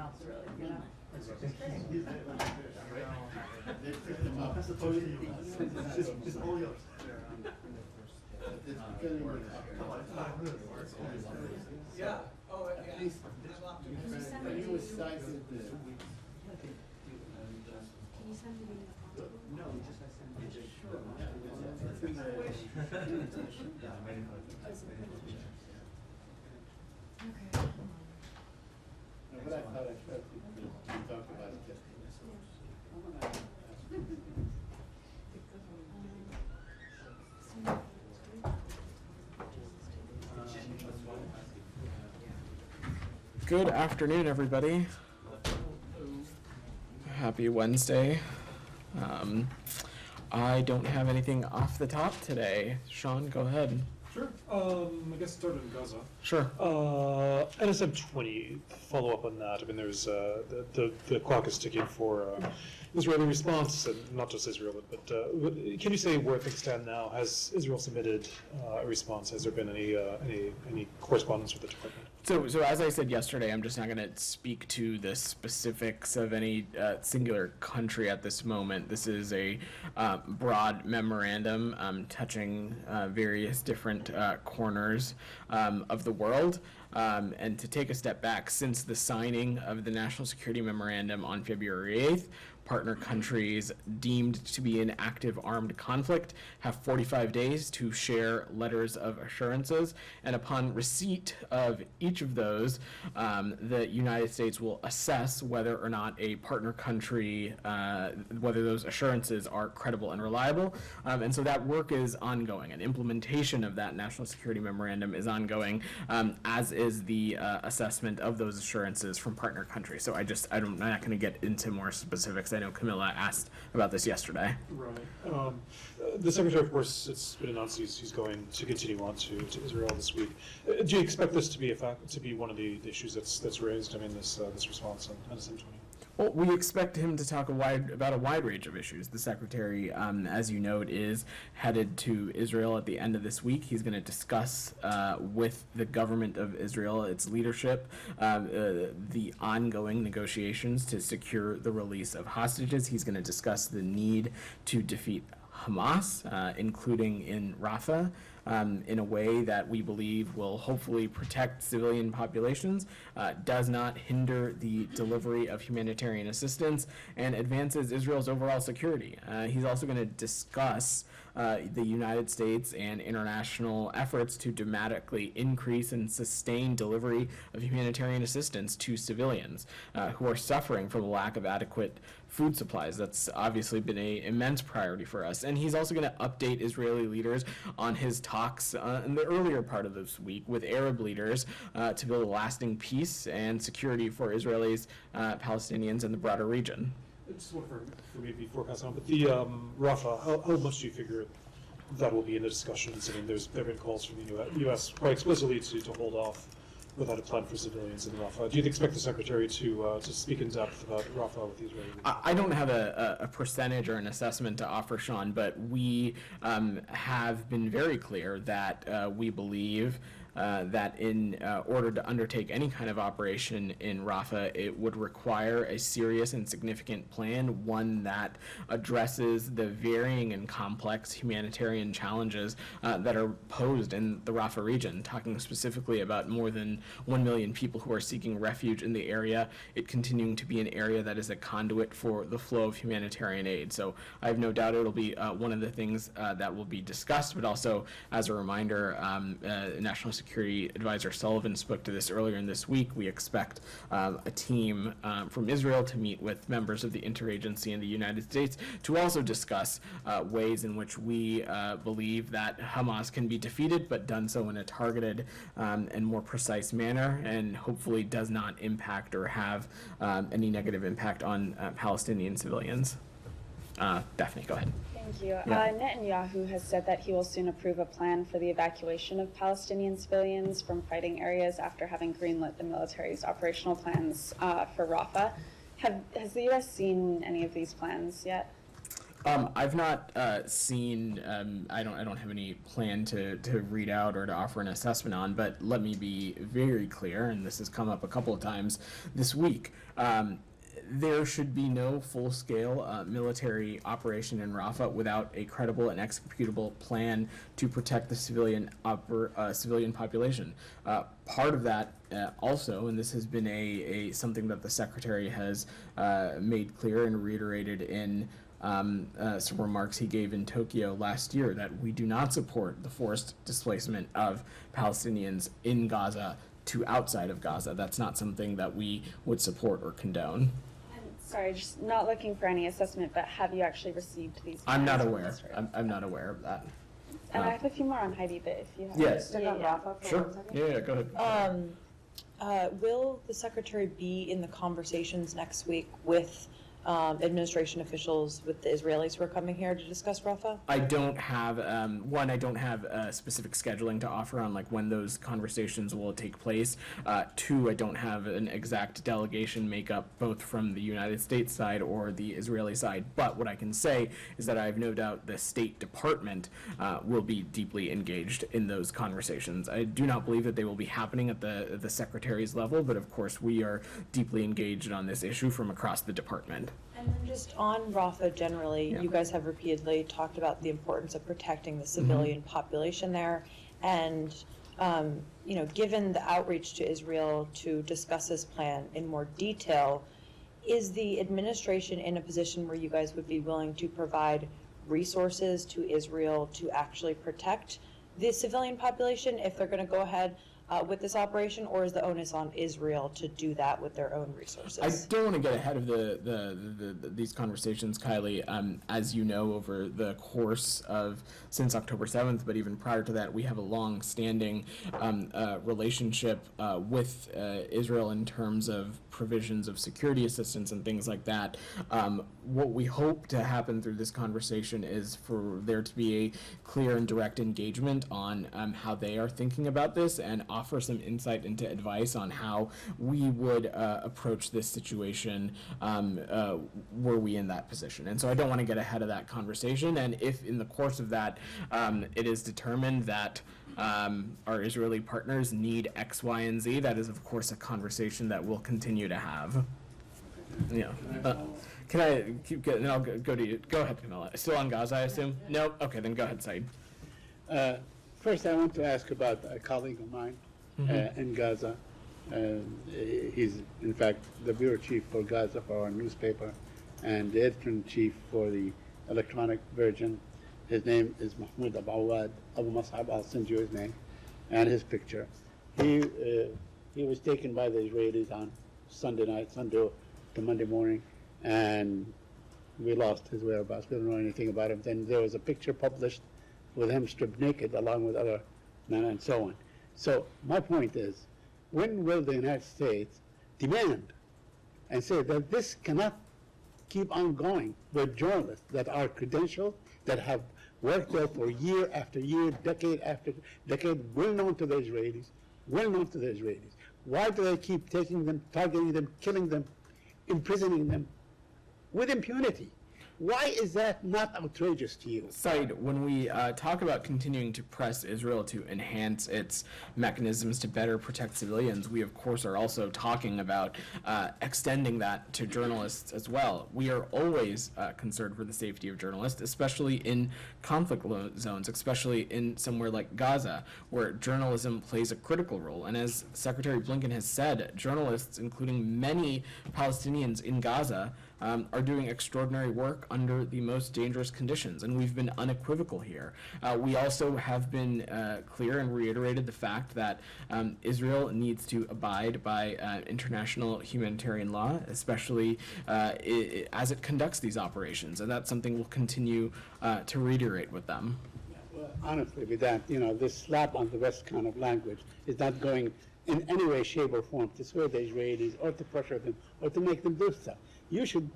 helps, really, you know? It's all yours. Yeah. Oh, yeah. Can you send me the No, just I sent it. Okay. But I thought I tried to talk about it yesterday. Good afternoon, everybody. Happy Wednesday. I don't have anything off the top today. Sean, go ahead. Sure. I guess started in Gaza. Sure. NSM 20. Follow up on that. I mean, there's the clock is ticking for Israeli response, and not just Israel, but can you say where things stand now? Has Israel submitted a response? Has there been any correspondence with the department? So as I said yesterday, I'm just not going to speak to the specifics of any singular country at this moment. This is a broad memorandum touching various different corners of the world. And to take a step back, since the signing of the National Security Memorandum on February 8th, partner countries deemed to be in active armed conflict have 45 days to share letters of assurances, and upon receipt of each of those, the United States will assess whether or not a partner country, whether those assurances are credible and reliable, and so that work is ongoing, and implementation of that National Security Memorandum is ongoing, as is the assessment of those assurances from partner countries. So I'm not going to get into more specifics. I know Camilla asked about this yesterday. Right. The Secretary, of course, it's been announced he's going to continue on to Israel this week. Do you expect this to be one of the issues that's raised? I mean, this response on NSM 20. Well, we expect him to talk about a wide range of issues. The Secretary, as you note, is headed to Israel at the end of this week. He's going to discuss with the government of Israel, its leadership, the ongoing negotiations to secure the release of hostages. He's going to discuss the need to defeat Hamas, including in Rafah, in a way that we believe will hopefully protect civilian populations, does not hinder the delivery of humanitarian assistance, and advances Israel's overall security. He's also going to discuss the United States and international efforts to dramatically increase and sustain delivery of humanitarian assistance to civilians who are suffering from a lack of adequate food supplies. That's obviously been an immense priority for us. And he's also going to update Israeli leaders on his talks in the earlier part of this week with Arab leaders to build a lasting peace and security for Israelis, Palestinians, and the broader region. Just one for me before passing on, but the Rafah, how much do you figure that will be in the discussions? I mean, there have been calls from the U.S. quite explicitly to hold off without a plan for civilians in Rafah. Do you expect the Secretary to speak in depth about Rafah with the Israeli leaders? I don't have a percentage or an assessment to offer, Sean, but we have been very clear that we believe that in order to undertake any kind of operation in Rafah, it would require a serious and significant plan, one that addresses the varying and complex humanitarian challenges that are posed in the Rafah region, talking specifically about more than 1 million people who are seeking refuge in the area, it continuing to be an area that is a conduit for the flow of humanitarian aid. So I have no doubt it'll be one of the things that will be discussed, but also as a reminder, National Security Advisor Sullivan spoke to this earlier in this week. We expect a team from Israel to meet with members of the interagency in the United States to also discuss ways in which we believe that Hamas can be defeated, but done so in a targeted and more precise manner, and hopefully does not impact or have any negative impact on Palestinian civilians. Daphne, go ahead. Thank you. Yeah. Netanyahu has said that he will soon approve a plan for the evacuation of Palestinian civilians from fighting areas after having greenlit the military's operational plans for Rafah. Has the U.S. seen any of these plans yet? I've not seen. I don't have any plan to read out or to offer an assessment on. But let me be very clear, and this has come up a couple of times this week. There should be no full-scale military operation in Rafah without a credible and executable plan to protect the civilian population. Part of that also, and this has been a something that the Secretary has made clear and reiterated in some remarks he gave in Tokyo last year, that we do not support the forced displacement of Palestinians in Gaza to outside of Gaza. That's not something that we would support or condone. Sorry, just not looking for any assessment, but have you actually received these? I'm not plans from aware. Israel? I'm not aware of that. And I have a few more on Haiti, but if you have. Yes. Stick on Rafah for Sure. 1 second? Yeah, go ahead. Will the Secretary be in the conversations next week with administration officials, with the Israelis who are coming here to discuss Rafah? I don't have I don't have specific scheduling to offer on like when those conversations will take place. Two, I don't have an exact delegation makeup both from the United States side or the Israeli side. But what I can say is that I have no doubt the State Department will be deeply engaged in those conversations. I do not believe that they will be happening at the Secretary's level, but of course we are deeply engaged on this issue from across the department. And then just on Rafah generally, Yeah. you guys have repeatedly talked about the importance of protecting the civilian population there. And, given the outreach to Israel to discuss this plan in more detail, is the administration in a position where you guys would be willing to provide resources to Israel to actually protect the civilian population if they're going to go ahead with this operation, or is the onus on Israel to do that with their own resources? I don't want to get ahead of these conversations, Kylie. As you know, over the course of since October 7th, but even prior to that, we have a long-standing relationship with Israel in terms of provisions of security assistance and things like that. What we hope to happen through this conversation is for there to be a clear and direct engagement on how they are thinking about this and offer some insight into advice on how we would approach this situation were we in that position. And so I don't want to get ahead of that conversation. And if in the course of that it is determined that our Israeli partners need X, Y, and Z, that is of course a conversation that we'll continue to have. Yeah. Can I keep going? I'll go to you. Go ahead, Camilla. Still on Gaza, I assume? No? Okay, then go ahead, Said. First, I want to ask about a colleague of mine in Gaza. He's, in fact, the bureau chief for Gaza for our newspaper and the editor-in-chief for the electronic version. His name is Mahmoud Abu Awad, Abu Mus'ab. I'll send you his name and his picture. He was taken by the Israelis on Sunday night, Sunday to Monday morning, and we lost his whereabouts. We don't know anything about him. Then there was a picture published with him stripped naked along with other men and so on. So my point is, when will the United States demand and say that this cannot keep on going with journalists that are credentialed, that have worked there for year after year, decade after decade, well known to the Israelis, Why do they keep taking them, targeting them, killing them, imprisoning them with impunity? Why is that not outrageous to you? Said, when we talk about continuing to press Israel to enhance its mechanisms to better protect civilians, we of course are also talking about extending that to journalists as well. We are always concerned for the safety of journalists, especially in conflict zones, especially in somewhere like Gaza, where journalism plays a critical role. And as Secretary Blinken has said, journalists, including many Palestinians in Gaza, are doing extraordinary work under the most dangerous conditions, and we've been unequivocal here. We also have been clear and reiterated the fact that Israel needs to abide by international humanitarian law, especially as it conducts these operations, and that's something we'll continue to reiterate with them. Well, honestly, with that, this slap on the wrist kind of language is not going in any way, shape, or form to sway the Israelis or to pressure them or to make them do stuff. You should,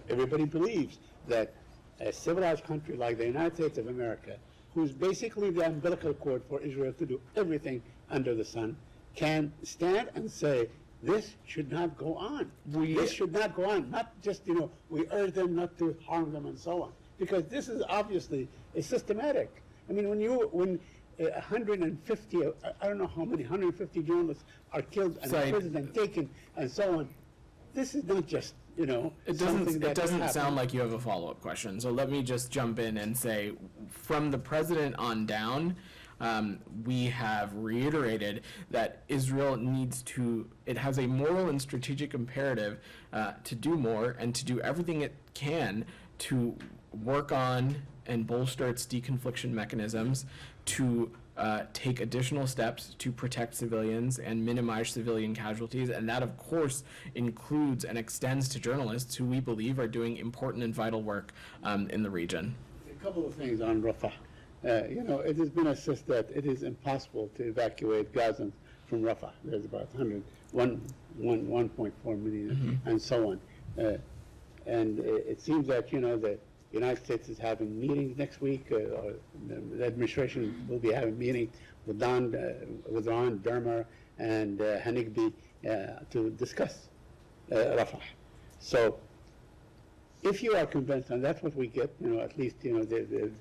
everybody believes that a civilized country like the United States of America, who's basically the umbilical cord for Israel to do everything under the sun, can stand and say, this should not go on. We- This should not go on, not just, we urge them not to harm them and so on. Because this is obviously systematic. I mean, when 150, I don't know how many, 150 journalists are killed and Sorry. imprisoned and taken and so on, this is not just, It something that doesn't happened. sound like you have a follow-up question. So let me just jump in and say, from the president on down, we have reiterated that Israel it has a moral and strategic imperative to do more and to do everything it can to work on and bolster its deconfliction mechanisms, to take additional steps to protect civilians and minimize civilian casualties. And that, of course, includes and extends to journalists who we believe are doing important and vital work in the region. A couple of things on Rafah. It has been assessed that it is impossible to evacuate Gazans from Rafah. There's about 1.4 million and so on. And it seems that, the United States is having meetings next week, or the administration will be having meetings with Ron Dermer and Hanigbi to discuss Rafah. So if you are convinced, and that's what we get, at least, the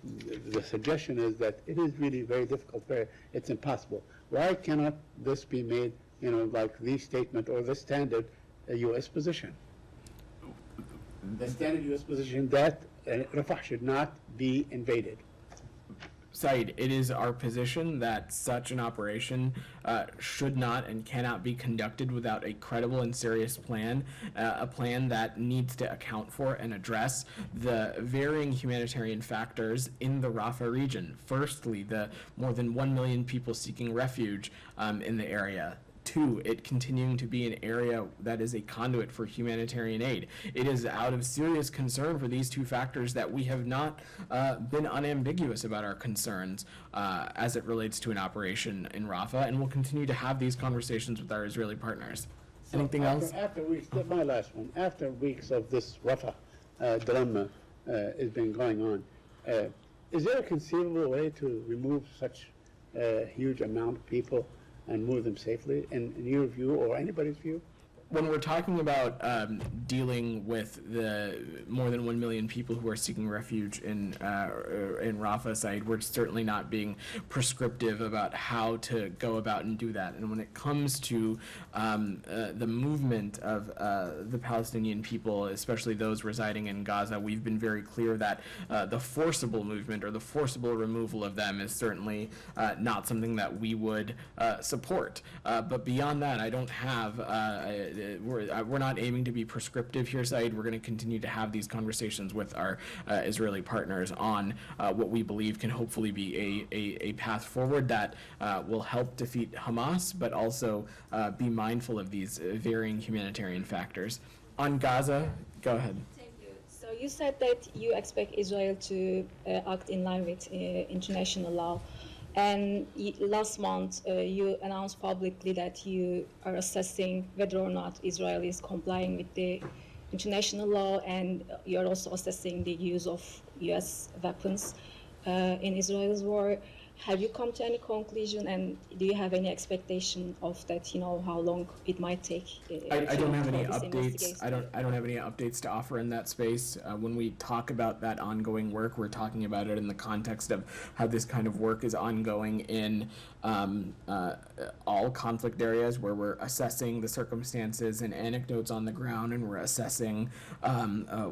suggestion is that it is really very difficult, it's impossible. Why cannot this be made, like the statement or the standard U.S. position? The standard U.S. position that Rafah should not be invaded. Saeed, it is our position that such an operation should not and cannot be conducted without a credible and serious plan, a plan that needs to account for and address the varying humanitarian factors in the Rafah region. Firstly, the more than 1 million people seeking refuge in the area. Two, it continuing to be an area that is a conduit for humanitarian aid. It is out of serious concern for these two factors that we have not been unambiguous about our concerns as it relates to an operation in Rafah, and we'll continue to have these conversations with our Israeli partners. Anything else? After weeks, my last one, after weeks of this Rafah dilemma has been going on, is there a conceivable way to remove such a huge amount of people and move them safely, in your view or anybody's view? When we're talking about dealing with the more than 1 million people who are seeking refuge in Rafah side, we're certainly not being prescriptive about how to go about and do that. And when it comes to the movement of the Palestinian people, especially those residing in Gaza, we've been very clear that the forcible movement or the forcible removal of them is certainly not something that we would support. But beyond that, I don't have we're not aiming to be prescriptive here, Saeed. We're going to continue to have these conversations with our Israeli partners on what we believe can hopefully be a path forward that will help defeat Hamas, but also be mindful of these varying humanitarian factors. On Gaza, go ahead. Thank you. So you said that you expect Israel to act in line with international law. And last month, you announced publicly that you are assessing whether or not Israel is complying with the international law, and you're also assessing the use of U.S. weapons in Israel's war. Have you come to any conclusion, and do you have any expectation of that? How long it might take? I don't have any this updates. investigation? I don't have any updates to offer in that space. When we talk about that ongoing work, we're talking about it in the context of how this kind of work is ongoing in all conflict areas, where we're assessing the circumstances and anecdotes on the ground, and we're assessing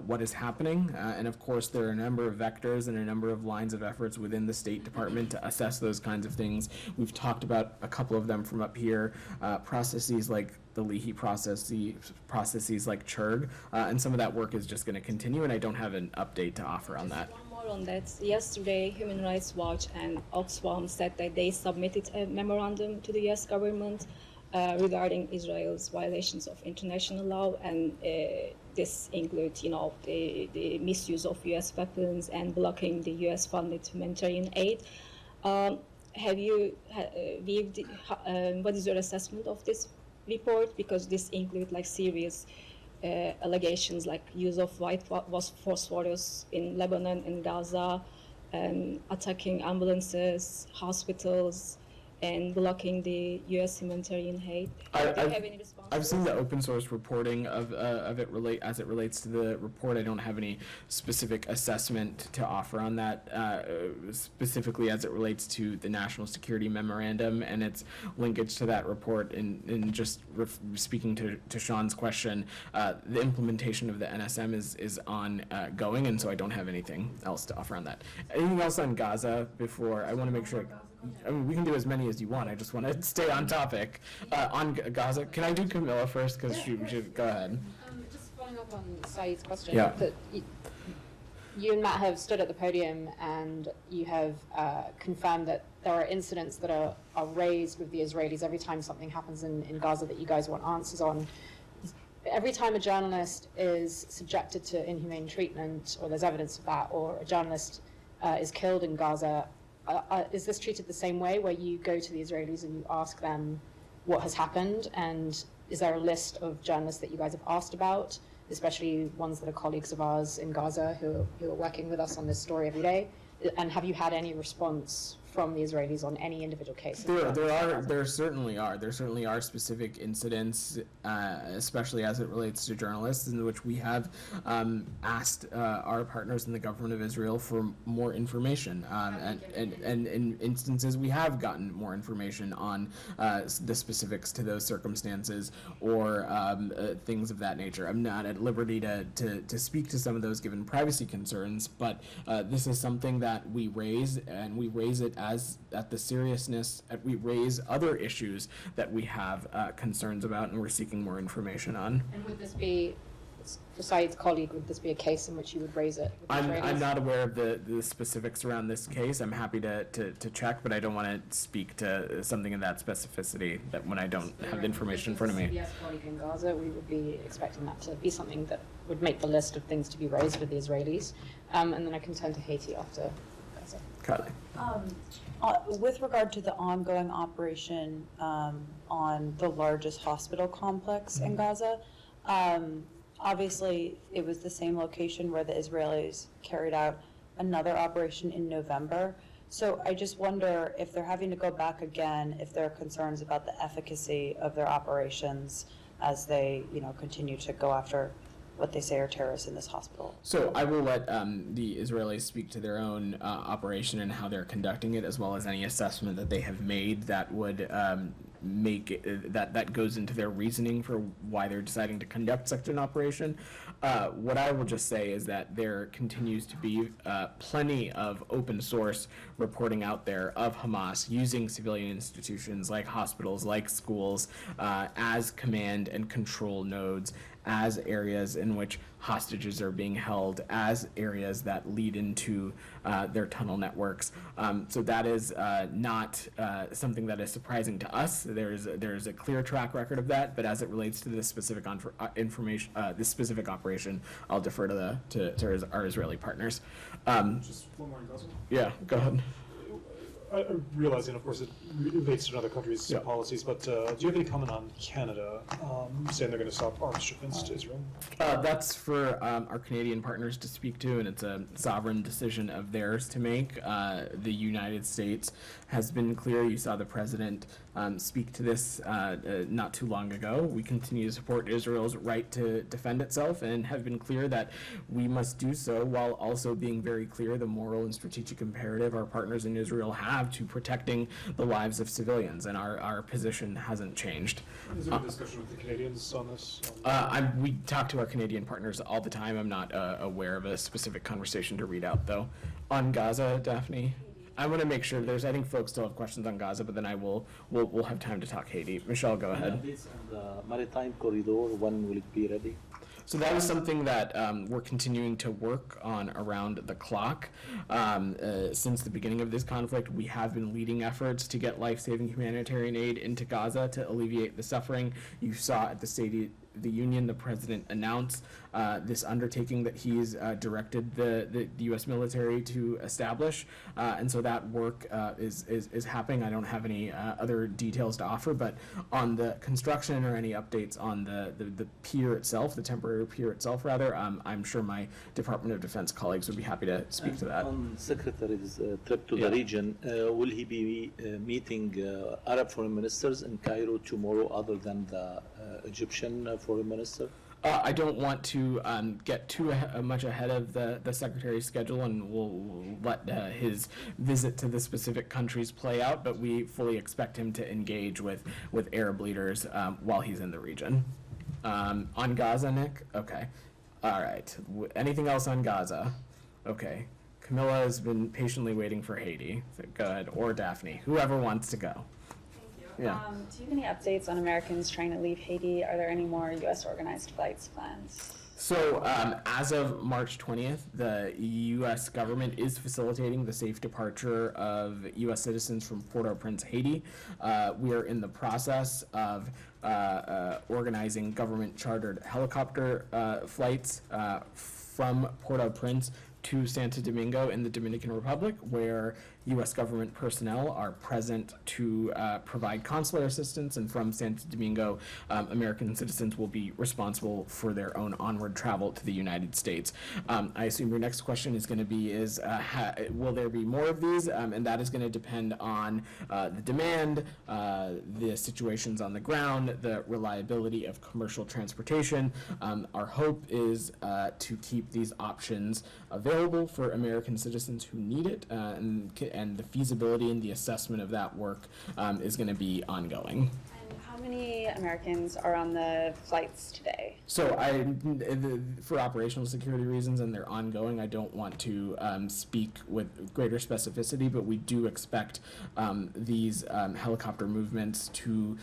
what is happening. And of course, there are a number of vectors and a number of lines of efforts within the State Department to assess those kinds of things. We've talked about a couple of them from up here, processes like the Leahy process, the processes like CHURG, and some of that work is just going to continue, and I don't have an update to offer on that. One more on that. Yesterday, Human Rights Watch and Oxfam said that they submitted a memorandum to the U.S. government regarding Israel's violations of international law, and this includes, the misuse of U.S. weapons and blocking the U.S.-funded humanitarian aid. Have you viewed, what is your assessment of this report? Because this includes serious allegations like use of white phosphorus in Lebanon and Gaza, and attacking ambulances, hospitals, and blocking the U.S. humanitarian aid. Do you have any response? I've seen the open source reporting of it as it relates to the report. I don't have any specific assessment to offer on that, specifically as it relates to the National Security Memorandum and its linkage to that report. And just speaking to Sean's question, the implementation of the NSM is ongoing, and so I don't have anything else to offer on that. Anything else on Gaza before I want to make sure? I mean, we can do as many as you want. I just want to stay on topic. On Gaza, can I do Camilla first? Because she should go ahead. Just following up on Saeed's question, Yeah. that you and Matt have stood at the podium and you have confirmed that there are incidents that are raised with the Israelis every time something happens in Gaza that you guys want answers on. Every time a journalist is subjected to inhumane treatment, or there's evidence of that, or a journalist is killed in Gaza, is this treated the same way, where you go to the Israelis and you ask them what has happened? And is there a list of journalists that you guys have asked about, especially ones that are colleagues of ours in Gaza who are working with us on this story every day? And have you had any response from the Israelis on any individual cases? There certainly are specific incidents, especially as it relates to journalists, in which we have asked our partners in the government of Israel for more information, and in instances we have gotten more information on the specifics to those circumstances or things of that nature. I'm not at liberty to speak to some of those given privacy concerns, but this is something that we raise, and we raise it at the seriousness, we raise other issues that we have concerns about, and we're seeking more information on. And would this be, for Saeed's colleague, would this be a case in which you would raise it with the Israelis? I'm not aware of the specifics around this case. I'm happy to check, but I don't want to speak to something in that specificity that when I don't have the information in front of me. CBS colleague in Gaza, we would be expecting that to be something that would make the list of things to be raised with the Israelis. And then I can turn to Haiti after Gaza. Kylie. With regard to the ongoing operation on the largest hospital complex in Gaza, obviously it was the same location where the Israelis carried out another operation in November. So I just wonder if they're having to go back again, if there are concerns about the efficacy of their operations as they, continue to go after what they say are terrorists in this hospital. So I will let the Israelis speak to their own operation and how they're conducting it, as well as any assessment that they have made that would make it, that goes into their reasoning for why they're deciding to conduct such an operation. What I will just say is that there continues to be plenty of open source reporting out there of Hamas using civilian institutions like hospitals, like schools, as command and control nodes, as areas in which hostages are being held, as areas that lead into their tunnel networks. So that is not something that is surprising to us. There's a clear track record of that, but as it relates to this specific information, this specific operation, I'll defer to our Israeli partners. Just one more in Gaza. Yeah, go ahead. I realizing, of course, it relates to another country's Yeah. policies, but do you have any comment on Canada saying they're going to stop arms shipments to Israel? That's for our Canadian partners to speak to, and it's a sovereign decision of theirs to make. The United States has been clear. You saw the president speak to this not too long ago. We continue to support Israel's right to defend itself and have been clear that we must do so while also being very clear the moral and strategic imperative our partners in Israel have to protecting the lives of civilians, and our position hasn't changed. Is there a discussion with the Canadians on this? We talk to our Canadian partners all the time. I'm not aware of a specific conversation to read out, though. On Gaza, Daphne? I want to make sure I think folks still have questions on Gaza, but then we'll have time to talk Haiti. Michelle, go ahead. Updates on the maritime corridor, when will it be ready? So that is something that we're continuing to work on around the clock. Since the beginning of this conflict, we have been leading efforts to get life-saving humanitarian aid into Gaza to alleviate the suffering. You saw at the State of the Union, the president announced this undertaking that he's directed the U.S. military to establish, and so that work is happening. I don't have any other details to offer, but on the construction or any updates on the pier itself, the temporary pier itself, rather, I'm sure my Department of Defense colleagues would be happy to speak to that. On Secretary's trip to the region, will he be meeting Arab foreign ministers in Cairo tomorrow other than the Egyptian foreign minister? I don't want to get too much ahead of the secretary's schedule, and we'll let his visit to the specific countries play out, but we fully expect him to engage with Arab leaders while he's in the region. On Gaza, Nick? Okay. All right. Anything else on Gaza? Okay. Camilla has been patiently waiting for Haiti. So go ahead. Or Daphne. Whoever wants to go. Thank you. Yeah. Do you have any updates on Americans trying to leave Haiti? Are there any more U.S. organized flights planned? So as of March 20th, the U.S. government is facilitating the safe departure of U.S. citizens from Port-au-Prince, Haiti. We are in the process of organizing government-chartered helicopter flights from Port-au-Prince to Santo Domingo in the Dominican Republic, where U.S. government personnel are present to provide consular assistance, and from Santo Domingo, American citizens will be responsible for their own onward travel to the United States. I assume your next question is going to be will there be more of these? And that is going to depend on the demand, the situations on the ground, the reliability of commercial transportation. Our hope is to keep these options available for American citizens who need it, and the feasibility and the assessment of that work is going to be ongoing. And how many Americans are on the flights today? So for operational security reasons, and they're ongoing, I don't want to speak with greater specificity, but we do expect these helicopter movements to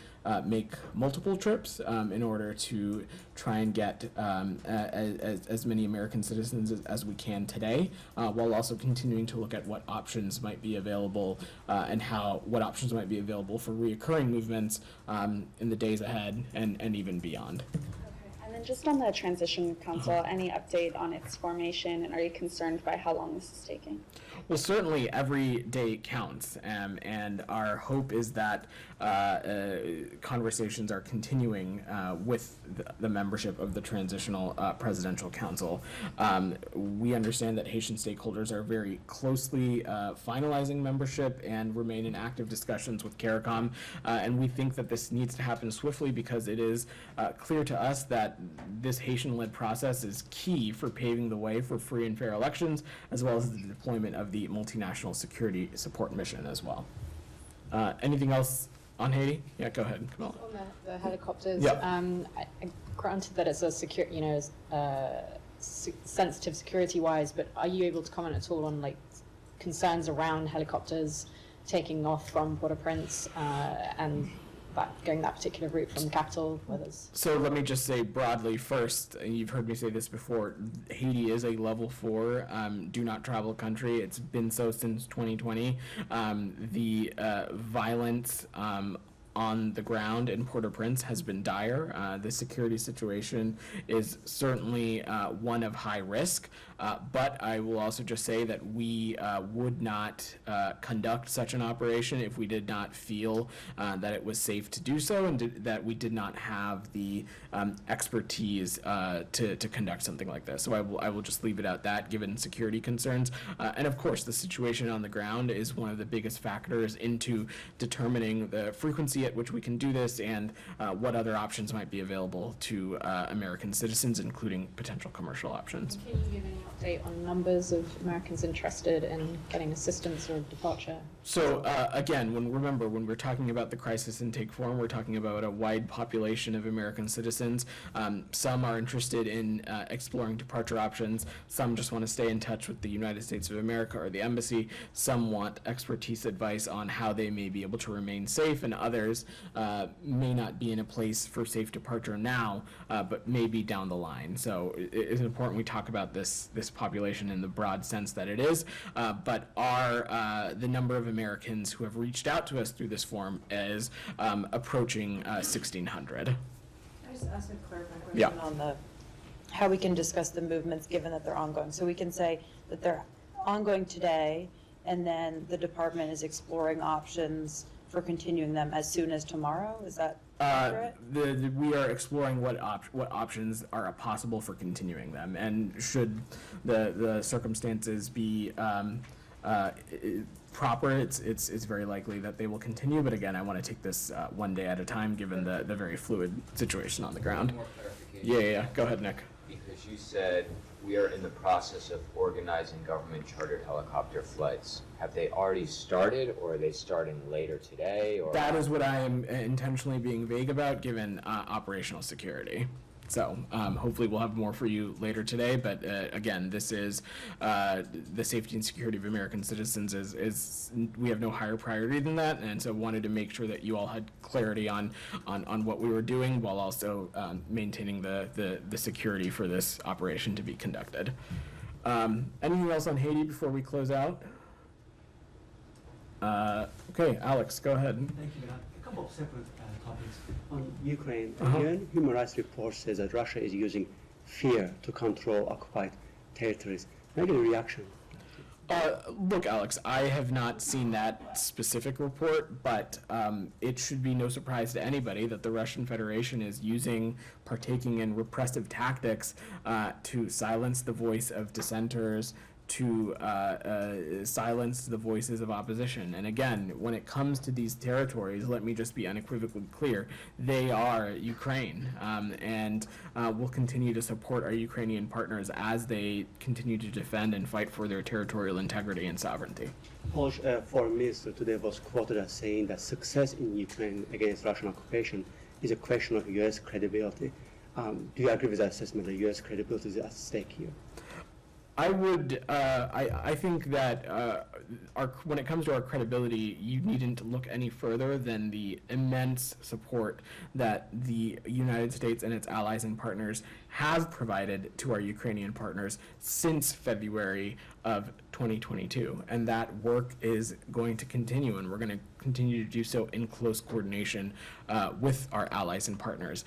make multiple trips in order to try and get as many American citizens as we can today, while also continuing to look at what options might be available and what options might be available for reoccurring movements in the days ahead and even beyond. And then just on the Transition Council, any update on its formation, and are you concerned by how long this is taking? Well, certainly every day counts, and our hope is that conversations are continuing with the membership of the Transitional Presidential Council. We understand that Haitian stakeholders are very closely finalizing membership and remain in active discussions with CARICOM, and we think that this needs to happen swiftly because it is clear to us that this Haitian-led process is key for paving the way for free and fair elections, as well as the deployment of the multinational security support mission as well. Anything else on Haiti? Yeah, go ahead. Come on. On the helicopters, Yep. Granted that it's a secure, sensitive security-wise, but are you able to comment at all on like concerns around helicopters taking off from Port-au-Prince and going that particular route from the capital? So let me just say broadly first, and you've heard me say this before, Haiti is a level 4 do not travel country. It's been so since 2020. The violence on the ground in Port-au-Prince has been dire. The security situation is certainly one of high risk, but I will also just say that we would not conduct such an operation if we did not feel that it was safe to do so, and that we did not have the expertise to conduct something like this. So I will just leave it at that, given security concerns. And of course, the situation on the ground is one of the biggest factors into determining the frequency at which we can do this and what other options might be available to American citizens, including potential commercial options. Can you give any update on numbers of Americans interested in getting assistance or departure? So again, when we're talking about the crisis intake forum, we're talking about a wide population of American citizens. Some are interested in exploring departure options. Some just want to stay in touch with the United States of America or the embassy. Some want expertise advice on how they may be able to remain safe, and others may not be in a place for safe departure now, but maybe down the line. So it is important we talk about this population in the broad sense that it is, but the number of Americans who have reached out to us through this forum is approaching 1,600. Can I just ask a clarifying question Yeah. on how we can discuss the movements given that they're ongoing? So we can say that they're ongoing today, and then the department is exploring options for continuing them as soon as tomorrow? Is that accurate? We are exploring what options are possible for continuing them, and should the circumstances be proper, it's very likely that they will continue. But again, I want to take this one day at a time, given the very fluid situation on the ground. More clarification. Yeah. Go ahead, Nick. Because you said we are in the process of organizing government chartered helicopter flights. Have they already started, or are they starting later today? Or That is what I am intentionally being vague about, given operational security. So hopefully we'll have more for you later today. But again, this is the safety and security of American citizens is we have no higher priority than that, and so wanted to make sure that you all had clarity on what we were doing, while also maintaining the security for this operation to be conducted. Anything else on Haiti before we close out? Okay, Alex, go ahead. Thank you, Vedant. A couple of separate topics. On Ukraine, Uh-huh. UN human rights report says that Russia is using fear to control occupied territories. Can I get a reaction? Look, Alex, I have not seen that specific report, but it should be no surprise to anybody that the Russian Federation is partaking in repressive tactics to silence the voice of dissenters, to silence the voices of opposition. And again, when it comes to these territories, let me just be unequivocally clear, they are Ukraine, and we'll continue to support our Ukrainian partners as they continue to defend and fight for their territorial integrity and sovereignty. Polish foreign minister today was quoted as saying that success in Ukraine against Russian occupation is a question of U.S. credibility. Do you agree with that assessment that U.S. credibility is at stake here? I would, I think that when it comes to our credibility, you needn't look any further than the immense support that the United States and its allies and partners have provided to our Ukrainian partners since February of 2022. And that work is going to continue, and we're going to continue to do so in close coordination with our allies and partners.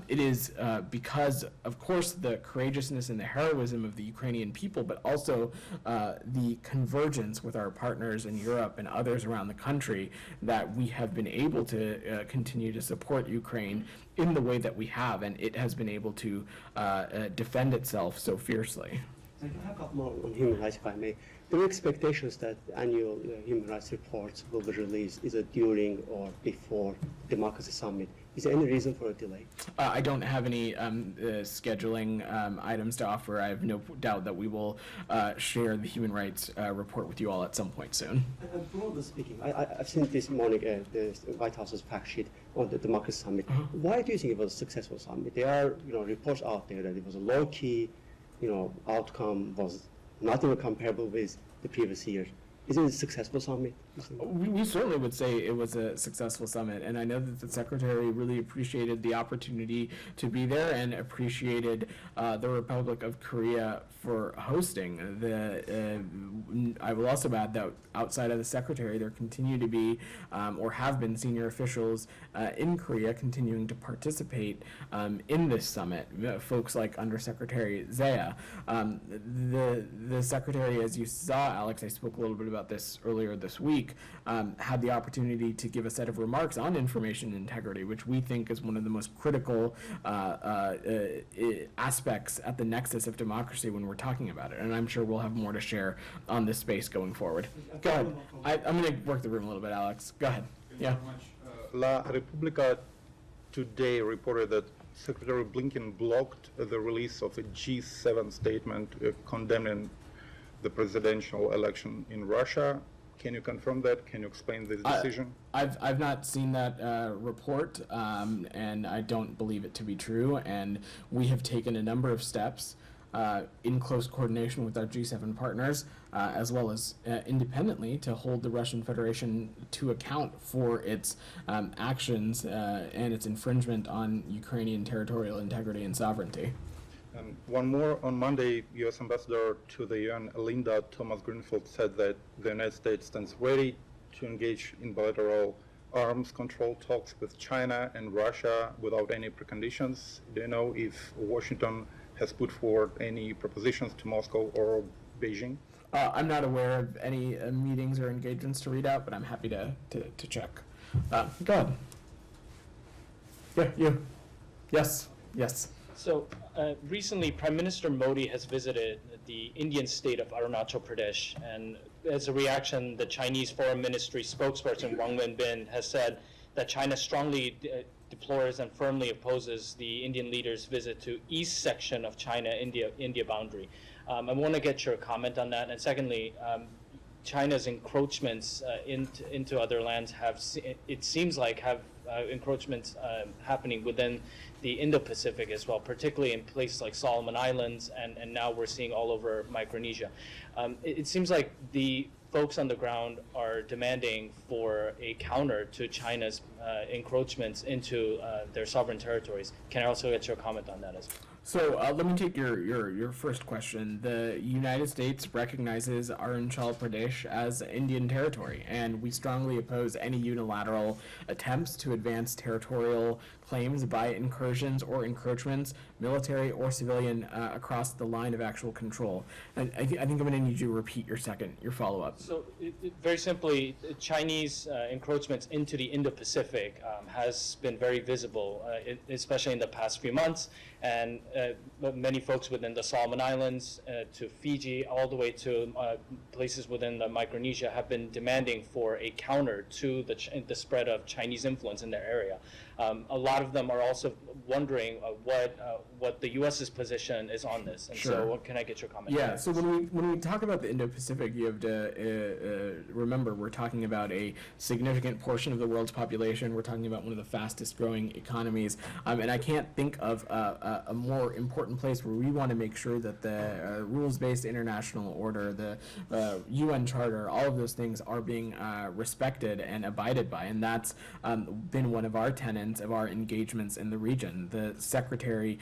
It is because, of course, the courageousness and the heroism of the Ukrainian people, but also the convergence with our partners in Europe and others around the country, that we have been able to continue to support Ukraine in the way that we have, and it has been able to defend itself so fiercely. I have a couple more on human rights, if I may. There are expectations that annual human rights reports will be released either during or before Democracy Summit. Is there any reason for a delay? I don't have any scheduling items to offer. I have no doubt that we will share the human rights report with you all at some point soon. Broadly speaking, I've seen this morning the White House's fact sheet on the Democracy Summit. Why do you think it was a successful summit? There are reports out there that it was a low-key outcome, was not even comparable with the previous year. Is it a successful summit? We certainly would say it was a successful summit, and I know that the Secretary really appreciated the opportunity to be there and appreciated the Republic of Korea for hosting. I will also add that outside of the Secretary, there continue to be, or have been, senior officials in Korea continuing to participate in this summit, folks like Undersecretary Zaya. The Secretary, as you saw, Alex, I spoke a little bit about this earlier this week, had the opportunity to give a set of remarks on information integrity, which we think is one of the most critical aspects at the nexus of democracy when we're talking about it. And I'm sure we'll have more to share on this space going forward. Go ahead. I'm going to work the room a little bit, Alex. Go ahead. Yeah. La Repubblica today reported that Secretary Blinken blocked the release of a G7 statement condemning the presidential election in Russia. Can you confirm that? Can you explain this decision? I've not seen that report, and I don't believe it to be true. And we have taken a number of steps in close coordination with our G7 partners, as well as independently, to hold the Russian Federation to account for its actions and its infringement on Ukrainian territorial integrity and sovereignty. And one more, on Monday, U.S. Ambassador to the UN, Linda Thomas-Greenfield, said that the United States stands ready to engage in bilateral arms control talks with China and Russia without any preconditions. Do you know if Washington has put forward any propositions to Moscow or Beijing? I'm not aware of any meetings or engagements to read out, but I'm happy to check. Go ahead. Yeah, you. Yes. So recently, Prime Minister Modi has visited the Indian state of Arunachal Pradesh. And as a reaction, the Chinese Foreign Ministry spokesperson Wang Wenbin has said that China strongly deplores and firmly opposes the Indian leader's visit to east section of China-India boundary. I want to get your comment on that. And secondly, China's encroachments into other lands it seems like have encroachments happening within the Indo Pacific as well, particularly in places like Solomon Islands, and now we're seeing all over Micronesia. It seems like the folks on the ground are demanding for a counter to China's encroachments into their sovereign territories. Can I also get your comment on that as well? So let me take your first question. The United States recognizes Arunachal Pradesh as Indian territory, and we strongly oppose any unilateral attempts to advance territorial claims by incursions or encroachments, military or civilian, across the line of actual control. And I think I'm going to need you to repeat your follow-up. So very simply, Chinese encroachments into the Indo-Pacific has been very visible, especially in the past few months. And many folks within the Solomon Islands to Fiji, all the way to places within the Micronesia have been demanding for a counter to the spread of Chinese influence in their area. A lot of them are also wondering what the U.S.'s position is on this. And Sure. so what can I get your comment on Yeah, that? so when we talk about the Indo-Pacific, you have to remember we're talking about a significant portion of the world's population. We're talking about one of the fastest growing economies. And I can't think of a more important place where we want to make sure that the rules-based international order, the UN Charter, all of those things are being respected and abided by. And that's been one of our tenets of our engagements in the region. The Secretary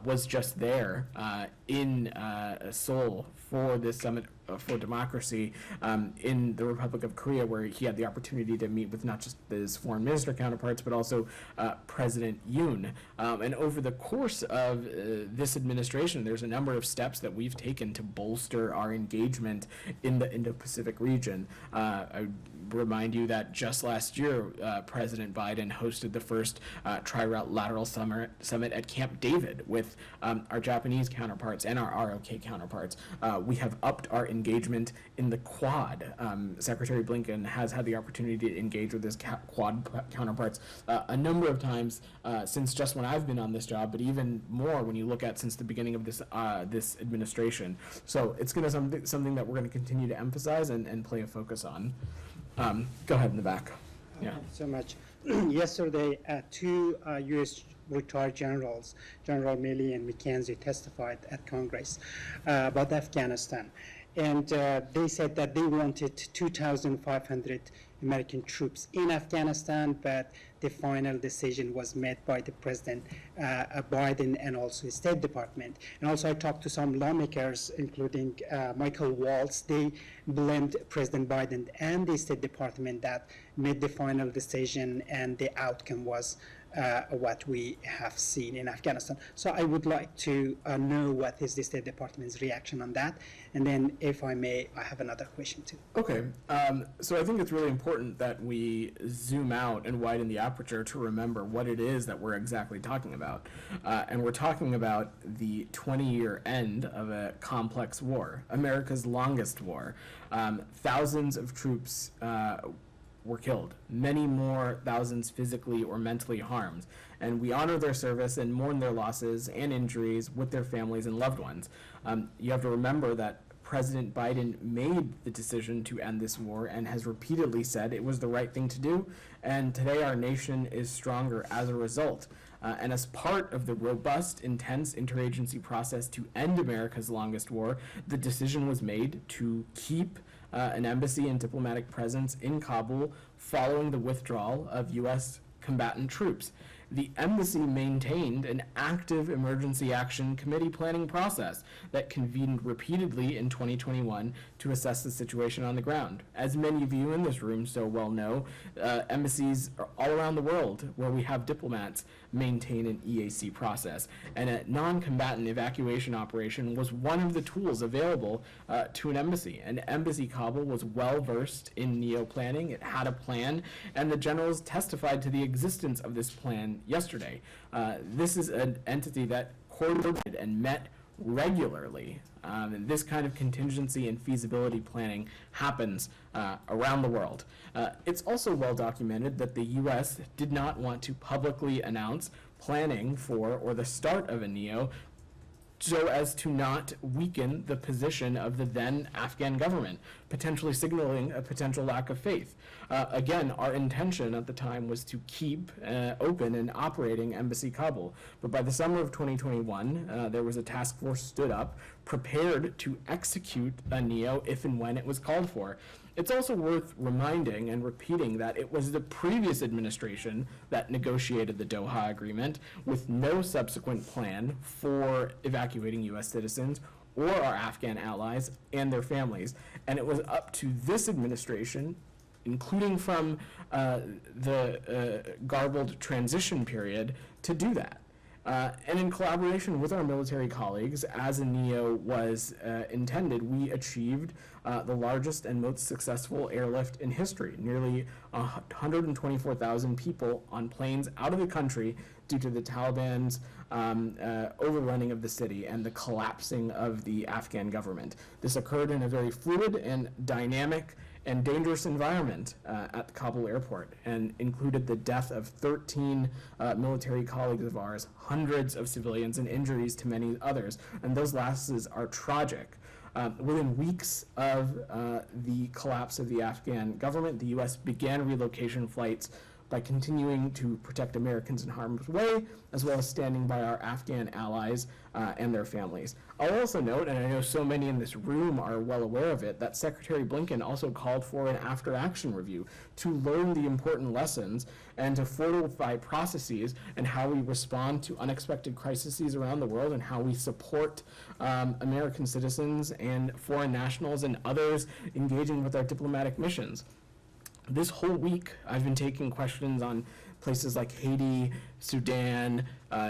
was just there in Seoul for this summit for democracy in the Republic of Korea, where he had the opportunity to meet with not just his foreign minister counterparts, but also President Yoon. And over the course of this administration, there's a number of steps that we've taken to bolster our engagement in the Indo-Pacific region. I remind you that just last year, President Biden hosted the first Trilateral Summit at Camp David with our Japanese counterparts and our ROK counterparts. We have upped our engagement in the Quad. Secretary Blinken has had the opportunity to engage with his Quad counterparts a number of times since just when I've been on this job, but even more when you look at since the beginning of this administration. So it's going to be something that we're going to continue to emphasize and play a focus on. Go ahead in the back. Yeah. Thank you so much. Yesterday, two U.S. retired generals, General Milley and McKenzie, testified at Congress about Afghanistan. And they said that they wanted 2,500 American troops in Afghanistan, but the final decision was made by the President Biden and also the State Department. And also I talked to some lawmakers, including Michael Waltz. They blamed President Biden and the State Department that made the final decision, and the outcome was what we have seen in Afghanistan. So I would like to know what is the State Department's reaction on that. And then, if I may, I have another question too. Okay, so I think it's really important that we zoom out and widen the aperture to remember what it is that we're exactly talking about. And we're talking about the 20-year end of a complex war, America's longest war. Thousands of troops were killed, many more thousands physically or mentally harmed. And we honor their service and mourn their losses and injuries with their families and loved ones. You have to remember that President Biden made the decision to end this war and has repeatedly said it was the right thing to do. And today our nation is stronger as a result. And as part of the robust, intense interagency process to end America's longest war, the decision was made to keep an embassy and diplomatic presence in Kabul following the withdrawal of U.S. combatant troops. The embassy maintained an active emergency action committee planning process that convened repeatedly in 2021 to assess the situation on the ground. As many of you in this room so well know, embassies all around the world where we have diplomats maintain an EAC process. And a non-combatant evacuation operation was one of the tools available to an embassy. And Embassy Kabul was well versed in neo-planning. It had a plan, and the generals testified to the existence of this plan yesterday. This is an entity that coordinated and met regularly. And this kind of contingency and feasibility planning happens around the world. It's also well documented that the U.S. did not want to publicly announce planning for or the start of a NEO so as to not weaken the position of the then Afghan government, potentially signaling a potential lack of faith. Again, our intention at the time was to keep open and operating Embassy Kabul. But by the summer of 2021, there was a task force stood up, prepared to execute a NEO if and when it was called for. It's also worth reminding and repeating that it was the previous administration that negotiated the Doha Agreement with no subsequent plan for evacuating U.S. citizens or our Afghan allies and their families. And it was up to this administration, including from the garbled transition period, to do that. And in collaboration with our military colleagues, as a NEO was intended, we achieved the largest and most successful airlift in history. Nearly 124,000 people on planes out of the country due to the Taliban's overrunning of the city and the collapsing of the Afghan government. This occurred in a very fluid and dynamic and dangerous environment at the Kabul airport, and included the death of 13 military colleagues of ours, hundreds of civilians, and injuries to many others. And those losses are tragic. Within weeks of the collapse of the Afghan government, the U.S. began relocation flights by continuing to protect Americans in harm's way, as well as standing by our Afghan allies and their families. I'll also note, and I know so many in this room are well aware of it, that Secretary Blinken also called for an after-action review to learn the important lessons and to fortify processes and how we respond to unexpected crises around the world and how we support American citizens and foreign nationals and others engaging with our diplomatic missions. This whole week, I've been taking questions on places like Haiti, Sudan,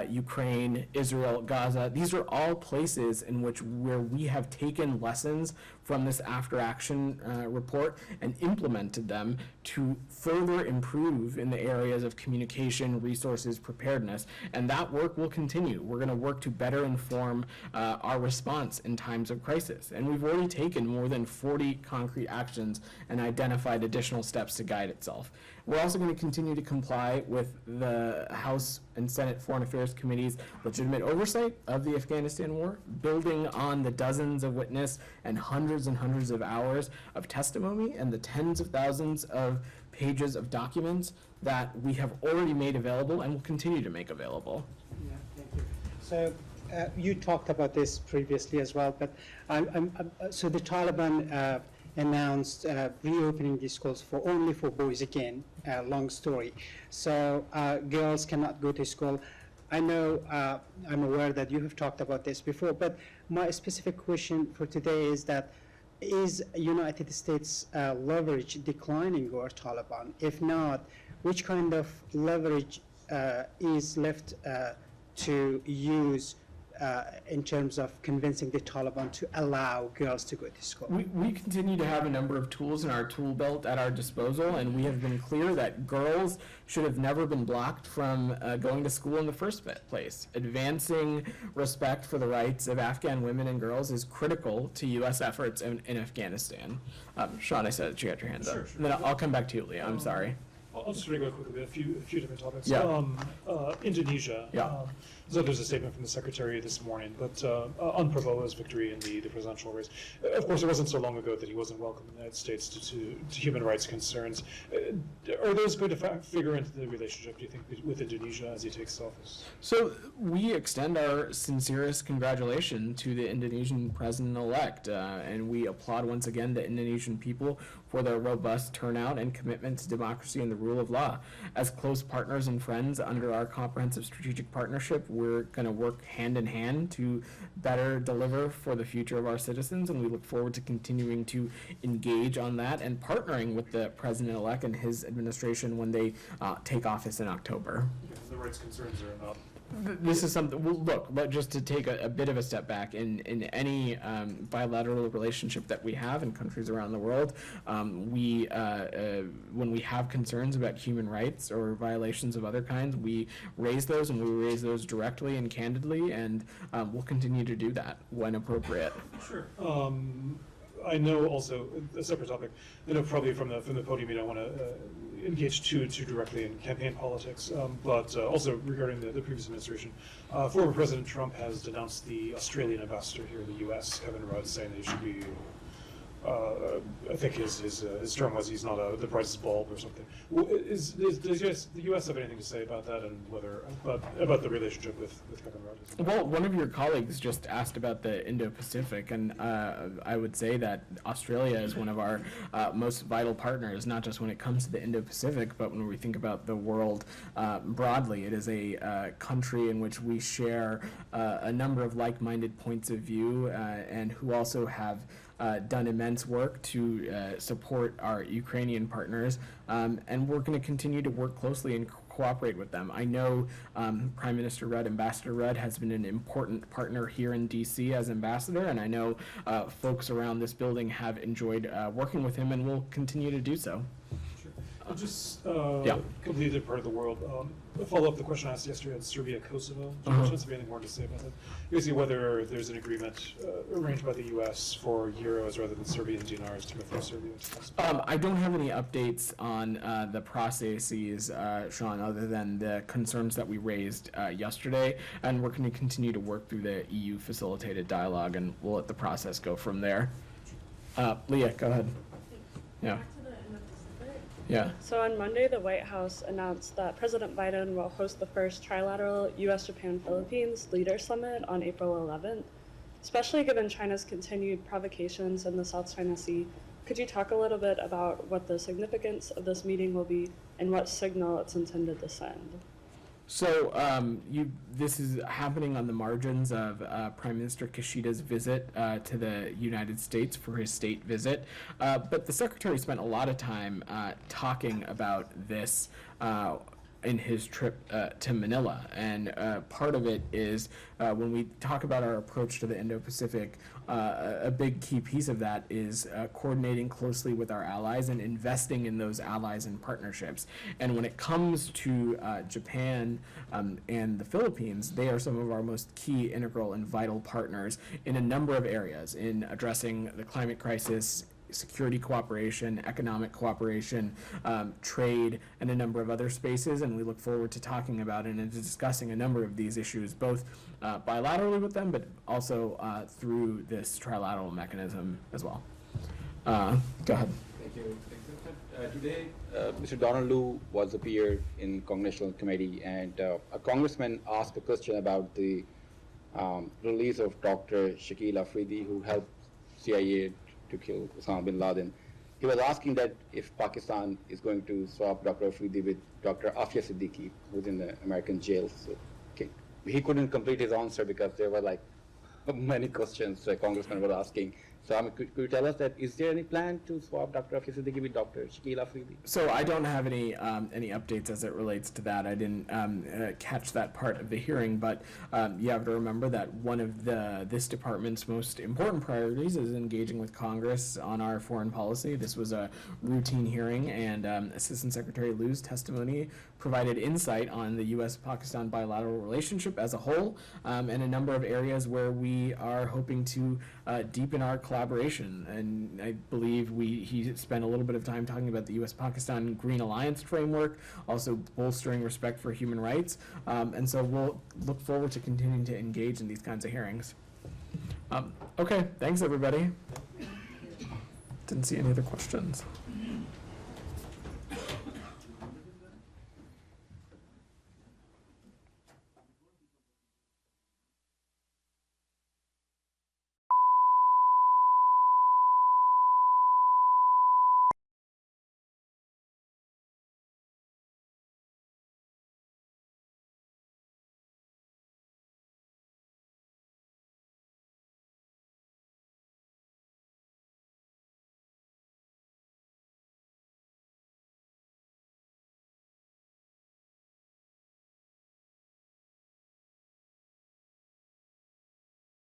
Ukraine, Israel, Gaza. These are all places in where we have taken lessons from this after-action report and implemented them to further improve in the areas of communication, resources, preparedness, and that work will continue. We're going to work to better inform our response in times of crisis, and we've already taken more than 40 concrete actions and identified additional steps to guide itself. We're also going to continue to comply with the House and Senate Foreign Affairs Committee's legitimate oversight of the Afghanistan war, building on the dozens of witness and hundreds of hours of testimony and the tens of thousands of pages of documents that we have already made available and will continue to make available. Yeah, thank you. So you talked about this previously as well, but so the Taliban announced reopening these schools only for boys again. Long story. So girls cannot go to school. I know I'm aware that you have talked about this before, but my specific question for today is that is United States leverage declining over Taliban? If not, which kind of leverage is left to use in terms of convincing the Taliban to allow girls to go to school? We continue to have a number of tools in our tool belt at our disposal, and we have been clear that girls should have never been blocked from going to school in the first place. Advancing respect for the rights of Afghan women and girls is critical to U.S. efforts in Afghanistan. Sean, I said that you had your hands up. Sure. Then I'll come back to you, Leah. I'm sorry. I'll just real quickly a few different topics. Yeah. Indonesia. Yeah. So there's a statement from the secretary this morning, but on Prabowo's victory in the presidential race. Of course, it wasn't so long ago that he wasn't welcome in the United States to human rights concerns. Are those going to figure into the relationship, do you think, with Indonesia as he takes office? So we extend our sincerest congratulations to the Indonesian president-elect, and we applaud once again the Indonesian people for their robust turnout and commitment to democracy and the rule of law. As close partners and friends under our comprehensive strategic partnership, we're going to work hand in hand to better deliver for the future of our citizens, and we look forward to continuing to engage on that and partnering with the president-elect and his administration when they take office in October. Yeah, the rights concerns are not This is something, well, look, but just to take a bit of a step back, in any bilateral relationship that we have in countries around the world, when we have concerns about human rights or violations of other kinds, we raise those, and we raise those directly and candidly, and we'll continue to do that when appropriate. Sure. I know also, a separate topic, I know probably from the podium you don't want to engage too directly in campaign politics, but also regarding the previous administration, former President Trump has denounced the Australian ambassador here in the U.S., Kevin Rudd, saying that he should be, I think his term was he's not the price is bulb or something. Does the U.S. have anything to say about that, and whether about the relationship with Kevin Rudd? Well, one of your colleagues just asked about the Indo Pacific, and I would say that Australia is one of our most vital partners, not just when it comes to the Indo Pacific, but when we think about the world broadly. It is a country in which we share a number of like-minded points of view, and who also have done immense work to support our Ukrainian partners, and we're going to continue to work closely and cooperate with them. I know Prime Minister Rudd, Ambassador Rudd, has been an important partner here in D.C. as ambassador, and I know folks around this building have enjoyed working with him and will continue to do so. Just completely different part of the world. Follow up the question I asked yesterday on Serbia, Kosovo. Do you have anything more to say about that? Basically, whether there's an agreement arranged by the U.S. for euros rather than Serbian dinars to go through Serbia. I don't have any updates on the processes, Sean, other than the concerns that we raised yesterday, and we're going to continue to work through the EU facilitated dialogue, and we'll let the process go from there. Leah, go ahead. Yeah. Yeah. So on Monday, the White House announced that President Biden will host the first trilateral U.S., Japan, Philippines Leader Summit on April 11th. Especially given China's continued provocations in the South China Sea, could you talk a little bit about what the significance of this meeting will be and what signal it's intended to send? So this is happening on the margins of Prime Minister Kishida's visit to the United States for his state visit. But the Secretary spent a lot of time talking about this in his trip to Manila. And part of it is when we talk about our approach to the Indo-Pacific, a big key piece of that is coordinating closely with our allies and investing in those allies and partnerships. And when it comes to Japan and the Philippines, they are some of our most key, integral, and vital partners in a number of areas, in addressing the climate crisis, security cooperation, economic cooperation, trade, and a number of other spaces, and we look forward to talking about and discussing a number of these issues, both bilaterally with them, but also through this trilateral mechanism as well. Go ahead. Thank you. Today, Mr. Donald Lu was appeared in Congressional Committee, and a congressman asked a question about the release of Dr. Shakil Afridi, who helped CIA to kill Osama bin Laden. He was asking that if Pakistan is going to swap Dr. Afridi with Dr. Aafia Siddiqui, who's in the American jail. So, okay. He couldn't complete his answer because there were like many questions the congressman was asking. So could you tell us that, is there any plan to swap Dr. Aafia Siddiqui with Dr. Shakil Afridi? So I don't have any updates as it relates to that. I didn't catch that part of the hearing, but you have to remember that one of this department's most important priorities is engaging with Congress on our foreign policy. This was a routine hearing, and Assistant Secretary Liu's testimony provided insight on the U.S.-Pakistan bilateral relationship as a whole, and a number of areas where we are hoping to deepen our collaboration. And I believe he spent a little bit of time talking about the U.S.-Pakistan Green Alliance framework, also bolstering respect for human rights, and so we'll look forward to continuing to engage in these kinds of hearings. Okay, thanks everybody. Didn't see any other questions.